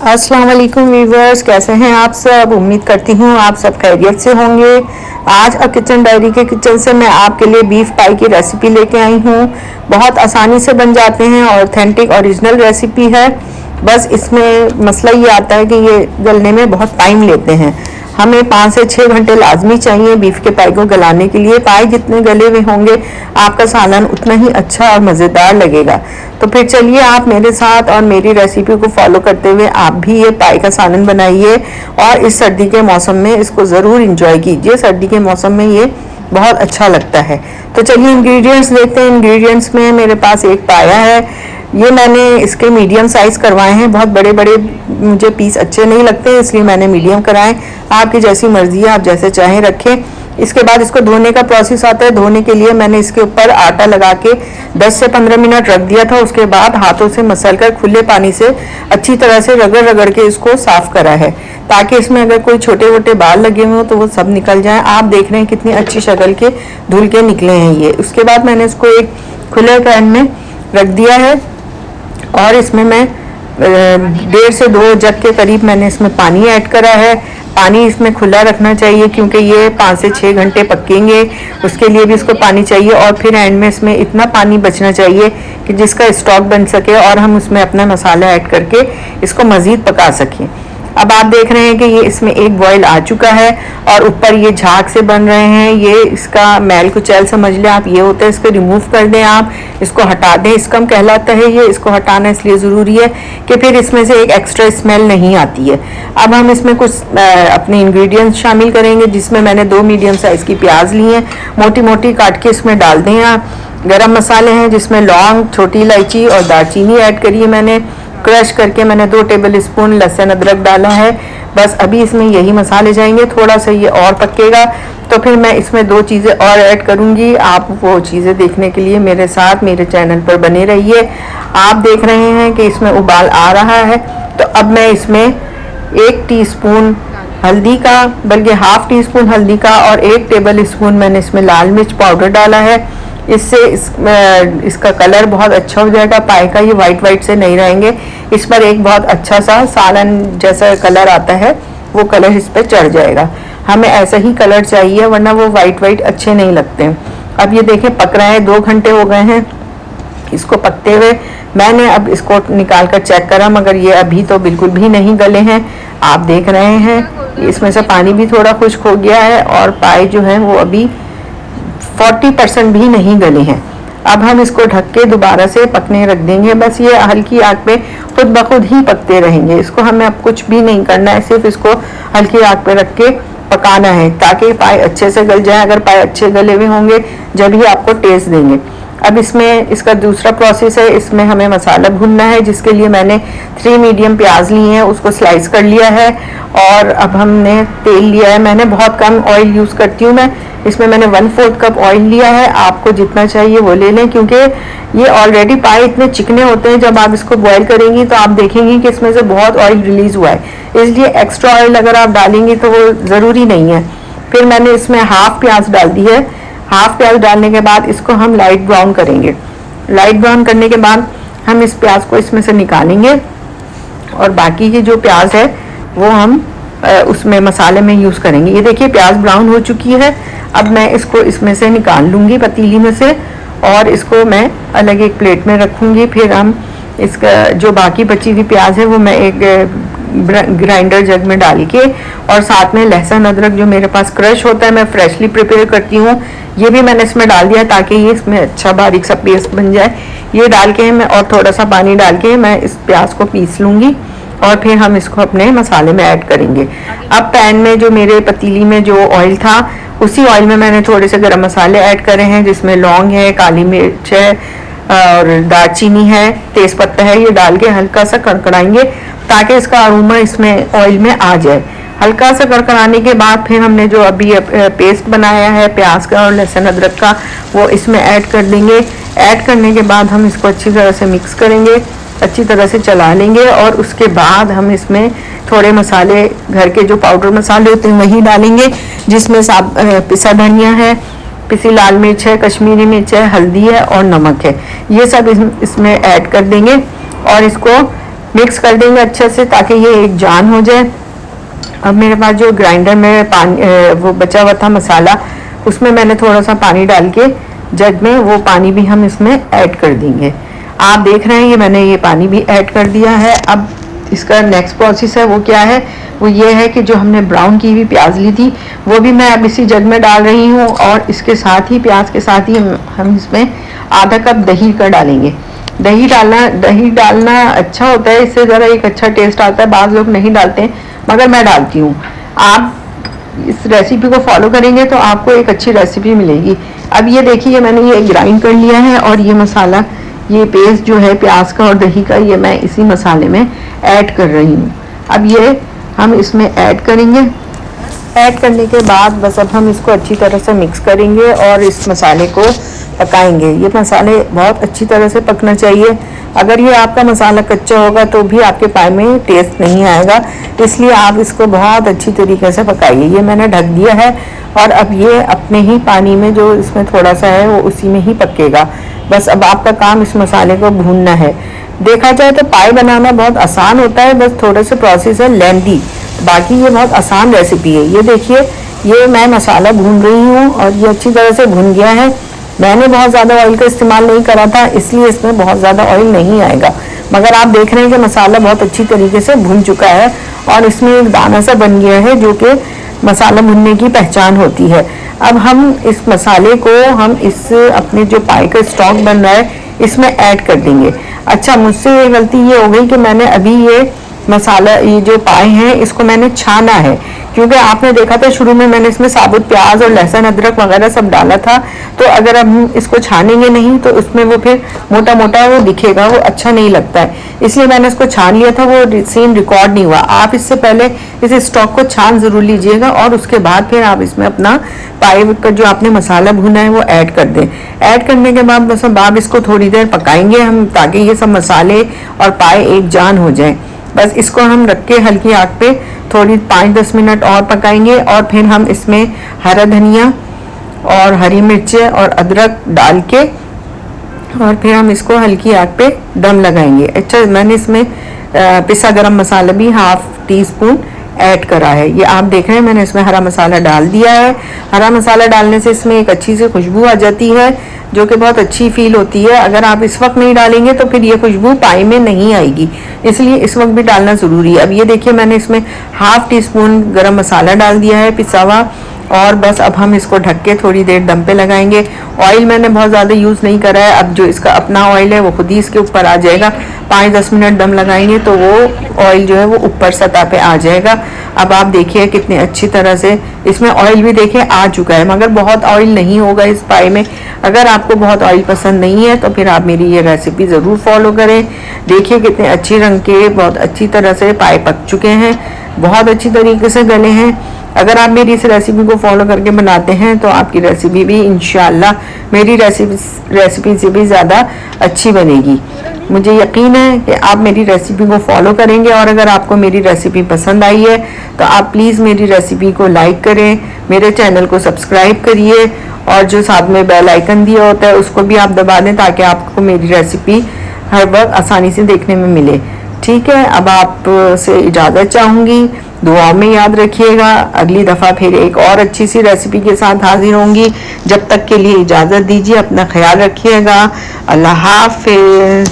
अस्सलाम वालेकुम व्यूवर्स, कैसे हैं आप सब। उम्मीद करती हूँ आप सब खैरियत से होंगे। आज किचन डायरी के किचन से मैं आपके लिए बीफ पाई की रेसिपी लेके आई हूँ। बहुत आसानी से बन जाते हैं, ऑथेंटिक ओरिजिनल रेसिपी है। बस इसमें मसला ये आता है कि ये गलने में बहुत टाइम लेते हैं। हमें 5 से 6 घंटे लाजमी चाहिए बीफ के पाई को गलाने के लिए। पाई जितने गले हुए होंगे आपका सालन उतना ही अच्छा और मज़ेदार लगेगा। तो फिर चलिए आप मेरे साथ और मेरी रेसिपी को फॉलो करते हुए आप भी ये पाई का सालन बनाइए और इस सर्दी के मौसम में इसको ज़रूर इंजॉय कीजिए। सर्दी के मौसम में ये बहुत अच्छा लगता है। तो चलिए इंग्रेडिएंट्स देखते हैं। इंग्रेडिएंट्स में मेरे पास एक पाया है, ये मैंने इसके मीडियम साइज़ करवाए हैं। बहुत बड़े बड़े मुझे पीस अच्छे नहीं लगते, इसलिए मैंने मीडियम कराए। आपकी जैसी मर्जी है, आप जैसे चाहें रखें। इसके बाद इसको धोने का प्रोसेस आता है। धोने के लिए मैंने इसके ऊपर आटा लगा के 10 से 15 मिनट रख दिया था। उसके बाद हाथों से मसल कर खुले पानी से अच्छी तरह से रगड़ रगड़ के इसको साफ़ करा है, ताकि इसमें अगर कोई छोटे मोटे बाल लगे हुए हो तो वो सब निकल जाए। आप देख रहे हैं कितनी अच्छी शक्ल के धुल के निकले हैं ये। उसके बाद मैंने इसको एक खुले पैन में रख दिया है और इसमें मैं 1.5 से 2 जग के करीब मैंने इसमें पानी ऐड करा है। पानी इसमें खुला रखना चाहिए क्योंकि ये 5 से 6 घंटे पकेंगे, उसके लिए भी इसको पानी चाहिए। और फिर एंड में इसमें इतना पानी बचना चाहिए कि जिसका स्टॉक बन सके और हम उसमें अपना मसाला ऐड करके इसको मज़ीद पका सकें। अब आप देख रहे हैं कि ये इसमें एक बॉयल आ चुका है और ऊपर ये झाग से बन रहे हैं। ये इसका मैल कुचैल समझ लें आप, ये होता है। इसको रिमूव कर दें, आप इसको हटा दें। स्कम कहलाता है ये, इसको हटाना इसलिए ज़रूरी है कि फिर इसमें से एक एक्स्ट्रा स्मेल नहीं आती है। अब हम इसमें कुछ अपने इंग्रेडिएंट्स शामिल करेंगे, जिसमें मैंने 2 मीडियम साइज़ की प्याज ली हैं, मोटी मोटी काट के इसमें डाल दें आप। गरम मसाले हैं जिसमें लौंग, छोटी इलायची और दालचीनी ऐड करी है मैंने। क्रश करके मैंने 2 टेबल स्पून लहसुन अदरक डाला है। बस अभी इसमें यही मसाले जाएंगे। थोड़ा सा ये और पकेगा तो फिर मैं इसमें 2 चीज़ें और ऐड करूँगी। आप वो चीज़ें देखने के लिए मेरे साथ मेरे चैनल पर बने रहिए। आप देख रहे हैं कि इसमें उबाल आ रहा है, तो अब मैं इसमें 1 टीस्पून हल्दी का, बल्कि ½ टीस्पून हल्दी का और 1 टेबल स्पून मैंने इसमें लाल मिर्च पाउडर डाला है। इससे इसका कलर बहुत अच्छा हो जाएगा। पाई का ये वाइट से नहीं रहेंगे। इस पर एक बहुत अच्छा सा सालन जैसा कलर आता है, वो कलर इस पर चढ़ जाएगा। हमें ऐसा ही कलर चाहिए, वरना वो वाइट अच्छे नहीं लगते हैं। अब ये देखें पक रहे हैं, 2 घंटे हो गए हैं इसको पकते हुए। मैंने अब इसको निकाल कर चेक करा, मगर ये अभी तो बिल्कुल भी नहीं गले हैं। आप देख रहे हैं इसमें से पानी भी थोड़ा खुश्क हो गया है और पाई जो है वो अभी 40% भी नहीं गले हैं। अब हम इसको ढक के दोबारा से पकने रख देंगे। बस ये हल्की आग पे खुद ब खुद ही पकते रहेंगे। इसको हमें अब कुछ भी नहीं करना है, सिर्फ इसको हल्की आग पे रख के पकाना है ताकि पाई अच्छे से गल जाए। अगर पाई अच्छे गले हुए होंगे जब ही आपको टेस्ट देंगे। अब इसमें इसका दूसरा प्रोसेस है, इसमें हमें मसाला भूनना है, जिसके लिए मैंने 3 मीडियम प्याज ली हैं, उसको स्लाइस कर लिया है। और अब हमने तेल लिया है, मैंने बहुत कम ऑयल यूज़ करती हूँ मैं। इसमें मैंने 1/4 कप ऑयल लिया है। आपको जितना चाहिए वो ले लें, क्योंकि ये ऑलरेडी पाई इतने चिकने होते हैं। जब आप इसको बॉयल करेंगी तो आप देखेंगी कि इसमें से बहुत ऑयल रिलीज़ हुआ है, इसलिए एक्स्ट्रा ऑयल अगर आप डालेंगी तो वो ज़रूरी नहीं है। फिर मैंने इसमें ½ प्याज डाल दी है। ½ प्याज डालने के बाद इसको हम लाइट ब्राउन करेंगे। लाइट ब्राउन करने के बाद हम इस प्याज को इसमें से निकालेंगे और बाकी की जो प्याज है वो हम उसमें मसाले में यूज़ करेंगे। ये देखिए प्याज ब्राउन हो चुकी है। अब मैं इसको इसमें से निकाल लूँगी पतीली में से और इसको मैं अलग एक प्लेट में रखूँगी। फिर हम इसका जो बाकी बची हुई प्याज है वो मैं एक ग्राइंडर जग में डाल के, और साथ में लहसुन अदरक जो मेरे पास क्रश होता है, मैं फ्रेशली प्रिपेयर करती हूँ, ये भी मैंने इसमें डाल दिया ताकि ये इसमें अच्छा बारीक सा पेस्ट बन जाए। ये डाल के मैं और थोड़ा सा पानी डाल के मैं इस प्याज को पीस लूँगी और फिर हम इसको अपने मसाले में ऐड करेंगे। अब पैन में जो मेरे पतीली में जो ऑयल था, उसी ऑयल में मैंने थोड़े से गरम मसाले ऐड करे हैं, जिसमें लौंग है, काली मिर्च है और दालचीनी है, तेज पत्ता है। ये डाल के हल्का सा कड़कड़ाएंगे ताकि इसका अरोमा इसमें ऑयल में आ जाए। हल्का सा कड़कड़ाने के बाद फिर हमने जो अभी पेस्ट बनाया है प्याज का और लहसुन अदरक का, वो इसमें ऐड कर देंगे। ऐड करने के बाद हम इसको अच्छी तरह से मिक्स करेंगे, अच्छी तरह से चला लेंगे और उसके बाद हम इसमें थोड़े मसाले, घर के जो पाउडर मसाले होते हैं वही डालेंगे, जिसमें पिसा धनिया है, पिसी लाल मिर्च है, कश्मीरी मिर्च है, हल्दी है और नमक है। ये सब इसमें ऐड कर देंगे और इसको मिक्स कर देंगे अच्छे से ताकि ये एक जान हो जाए। अब मेरे पास जो ग्राइंडर में पानी वो बचा हुआ था मसाला, उसमें मैंने थोड़ा सा पानी डाल के जग में वो पानी भी हम इसमें ऐड कर देंगे। आप देख रहे हैं ये मैंने ये पानी भी ऐड कर दिया है। अब इसका नेक्स्ट प्रोसेस है वो क्या है, वो ये है कि जो हमने ब्राउन की हुई प्याज ली थी वो भी मैं अब इसी जग में डाल रही हूँ, और इसके साथ ही प्याज के साथ ही हम इसमें आधा कप दही का डालेंगे। दही डालना अच्छा होता है, इससे ज़रा एक अच्छा टेस्ट आता है। बाज़ लोग नहीं डालते हैं मगर मैं डालती हूँ। आप इस रेसिपी को फॉलो करेंगे तो आपको एक अच्छी रेसिपी मिलेगी। अब ये देखिए मैंने ये ग्राइंड कर लिया है, और ये मसाला, ये पेस्ट जो है प्याज का और दही का, ये मैं इसी मसाले में ऐड कर रही हूँ। अब ये हम इसमें ऐड करेंगे। ऐड करने के बाद बस अब हम इसको अच्छी तरह से मिक्स करेंगे और इस मसाले को पकाएंगे। ये मसाले बहुत अच्छी तरह से पकना चाहिए। अगर ये आपका मसाला कच्चा होगा तो भी आपके पाए में टेस्ट नहीं आएगा, इसलिए आप इसको बहुत अच्छी तरीके से पकाइए। ये मैंने ढक दिया है, और अब ये अपने ही पानी में जो इसमें थोड़ा सा है वो उसी में ही पकेगा। बस अब आपका काम इस मसाले को भूनना है। देखा जाए तो पाए बनाना बहुत आसान होता है, बस थोड़े से प्रोसेस है लेंथी, बाकी ये बहुत आसान रेसिपी है। ये देखिए ये मैं मसाला भून रही हूँ और ये अच्छी तरह से भुन गया है। मैंने बहुत ज़्यादा ऑयल का इस्तेमाल नहीं करा था, इसलिए इसमें बहुत ज़्यादा ऑयल नहीं आएगा, मगर आप देख रहे हैं कि मसाला बहुत अच्छी तरीके से भुन चुका है और इसमें एक दाना सा बन गया है जो कि मसाला भुनने की पहचान होती है। अब हम इस मसाले को हम इस अपने जो पाए का स्टॉक बन रहा है इसमें ऐड कर देंगे। अच्छा, मुझसे ये गलती ये हो गई कि मैंने अभी ये मसाला, ये जो पाए हैं इसको मैंने छाना है, क्योंकि आपने देखा था शुरू में मैंने इसमें साबुत प्याज और लहसुन अदरक वगैरह सब डाला था, तो अगर हम इसको छानेंगे नहीं तो उसमें वो फिर मोटा मोटा वो दिखेगा, वो अच्छा नहीं लगता है। इसलिए मैंने इसको छान लिया था, वो सीन रिकॉर्ड नहीं हुआ। आप इससे पहले इस स्टॉक को छान ज़रूर लीजिएगा और उसके बाद फिर आप इसमें अपना पाए का जो आपने मसाला भुना है वो ऐड कर दें। ऐड करने के बाद बस अब आप इसको थोड़ी देर पकाएंगे हम, ताकि ये सब मसाले और पाए एक जान हो जाए। बस इसको हम रख के हल्की आंच पे थोड़ी 5-10 मिनट और पकाएंगे, और फिर हम इसमें हरा धनिया और हरी मिर्चें और अदरक डाल के और फिर हम इसको हल्की आंच पे दम लगाएंगे। अच्छा, मैंने इसमें पिसा गरम मसाला भी 1/2 टीस्पून ऐड करा है। ये आप देख रहे हैं मैंने इसमें हरा मसाला डाल दिया है। हरा मसाला डालने से इसमें एक अच्छी सी खुशबू आ जाती है जो कि बहुत अच्छी फील होती है। अगर आप इस वक्त नहीं डालेंगे तो फिर ये खुशबू पाए में नहीं आएगी, इसलिए इस वक्त भी डालना ज़रूरी है। अब ये देखिए मैंने इसमें 1/2 टीस्पून गरम मसाला डाल दिया है पिसा हुआ, और बस अब हम इसको ढक के थोड़ी देर दम पे लगाएंगे। ऑयल मैंने बहुत ज़्यादा यूज़ नहीं करा है, अब जो इसका अपना ऑयल है वो खुद ही इसके ऊपर आ जाएगा। 5-10 मिनट दम लगाएंगे तो वो ऑयल जो है वो ऊपर सतह पे आ जाएगा। अब आप देखिए कितने अच्छी तरह से इसमें ऑयल भी देखिए आ चुका है, मगर बहुत ऑयल नहीं होगा इस पाए में। अगर आपको बहुत ऑयल पसंद नहीं है तो फिर आप मेरी ये रेसिपी ज़रूर फॉलो करें। देखिए कितने अच्छे रंग के बहुत अच्छी तरह से पाए पक चुके हैं, बहुत अच्छी तरीके से गले हैं। अगर आप मेरी इस रेसिपी को फॉलो करके बनाते हैं तो आपकी रेसिपी भी इंशाल्लाह मेरी रेसिपी से भी ज़्यादा अच्छी बनेगी। मुझे यकीन है कि आप मेरी रेसिपी को फॉलो करेंगे, और अगर आपको मेरी रेसिपी पसंद आई है तो आप प्लीज़ मेरी रेसिपी को लाइक करें, मेरे चैनल को सब्सक्राइब करिए, और जो साथ में बेल आइकन दिया होता है उसको भी आप दबा दें ताकि आपको मेरी रेसिपी हर वक्त आसानी से देखने में मिले। ठीक है, अब आप से इजाज़त चाहूँगी, दुआ में याद रखिएगा। अगली दफ़ा फिर एक और अच्छी सी रेसिपी के साथ हाजिर होंगी। जब तक के लिए इजाज़त दीजिए, अपना ख्याल रखिएगा। अल्लाह हाफ़िज़।